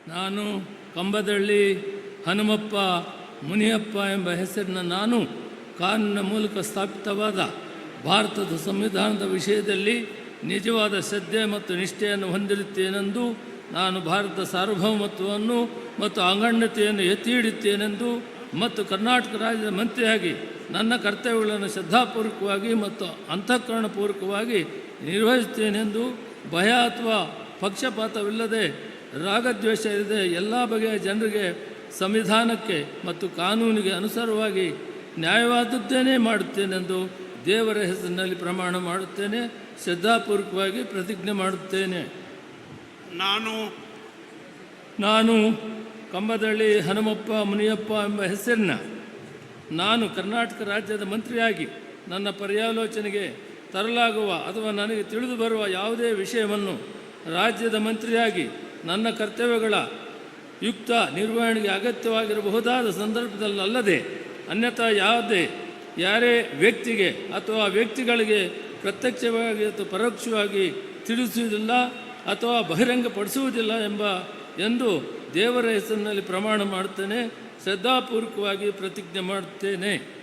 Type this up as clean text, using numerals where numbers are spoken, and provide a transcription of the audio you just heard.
ನಾನು ಕಂಬದಳ್ಳಿ ಹನುಮಪ್ಪ ಮುನಿಯಪ್ಪ ಎಂಬ ಹೆಸರಿನ ನಾನು ಕಾನೂನಿನ ಮೂಲಕ ಸ್ಥಾಪಿತವಾದ ಭಾರತದ ಸಂವಿಧಾನದ ವಿಷಯದಲ್ಲಿ ನಿಜವಾದ ಶ್ರದ್ಧೆ ಮತ್ತು ನಿಷ್ಠೆಯನ್ನು ಹೊಂದಿರುತ್ತೇನೆಂದು, ನಾನು ಭಾರತದ ಸಾರ್ವಭೌಮತ್ವವನ್ನು ಮತ್ತು ಅಖಂಡತೆಯನ್ನು ಎತ್ತಿ ಹಿಡಿಯುತ್ತೇನೆಂದು ಮತ್ತು ಕರ್ನಾಟಕ ರಾಜ್ಯದ ಮಂತ್ರಿಯಾಗಿ ನನ್ನ ಕರ್ತವ್ಯಗಳನ್ನು ಶ್ರದ್ಧಾಪೂರ್ವಕವಾಗಿ ಮತ್ತು ಅಂತಃಕರಣಪೂರ್ವಕವಾಗಿ ನಿರ್ವಹಿಸುತ್ತೇನೆಂದು, ಭಯ ಅಥವಾ ಪಕ್ಷಪಾತವಿಲ್ಲದೆ ರಾಗದ್ವೇಷ ಇಲ್ಲದೆ ಎಲ್ಲ ಬಗೆಯ ಜನರಿಗೆ ಸಂವಿಧಾನಕ್ಕೆ ಮತ್ತು ಕಾನೂನಿಗೆ ಅನುಸಾರವಾಗಿ ನ್ಯಾಯವಾದದ್ದೇನೇ ಮಾಡುತ್ತೇನೆಂದು ದೇವರ ಹೆಸರಿನಲ್ಲಿ ಪ್ರಮಾಣ ಮಾಡುತ್ತೇನೆ. ಶ್ರದ್ಧಾಪೂರ್ವಕವಾಗಿ ಪ್ರತಿಜ್ಞೆ ಮಾಡುತ್ತೇನೆ. ನಾನು ಕಂಬದಳ್ಳಿ ಹನುಮಪ್ಪ ಮುನಿಯಪ್ಪ ಎಂಬ ಹೆಸರಿನ ನಾನು ಕರ್ನಾಟಕ ರಾಜ್ಯದ ಮಂತ್ರಿಯಾಗಿ ನನ್ನ ಪರ್ಯಾಲೋಚನೆಗೆ ತರಲಾಗುವ ಅಥವಾ ನನಗೆ ತಿಳಿದು ಬರುವ ಯಾವುದೇ ವಿಷಯವನ್ನು ರಾಜ್ಯದ ಮಂತ್ರಿಯಾಗಿ ನನ್ನ ಕರ್ತವ್ಯಗಳ ಯುಕ್ತ ನಿರ್ವಹಣೆಗೆ ಅಗತ್ಯವಾಗಿರಬಹುದಾದ ಸಂದರ್ಭದಲ್ಲದೆ ಅನ್ಯಥಾ ಯಾರೇ ವ್ಯಕ್ತಿಗೆ ಅಥವಾ ವ್ಯಕ್ತಿಗಳಿಗೆ ಪ್ರತ್ಯಕ್ಷವಾಗಿ ಅಥವಾ ಪರೋಕ್ಷವಾಗಿ ತಿಳಿಸುವುದಿಲ್ಲ ಅಥವಾ ಬಹಿರಂಗಪಡಿಸುವುದಿಲ್ಲ ಎಂದು ದೇವರ ಹೆಸರಿನಲ್ಲಿ ಪ್ರಮಾಣ ಮಾಡುತ್ತೇನೆ. ಶ್ರದ್ಧಾಪೂರ್ವಕವಾಗಿ ಪ್ರತಿಜ್ಞೆ ಮಾಡುತ್ತೇನೆ.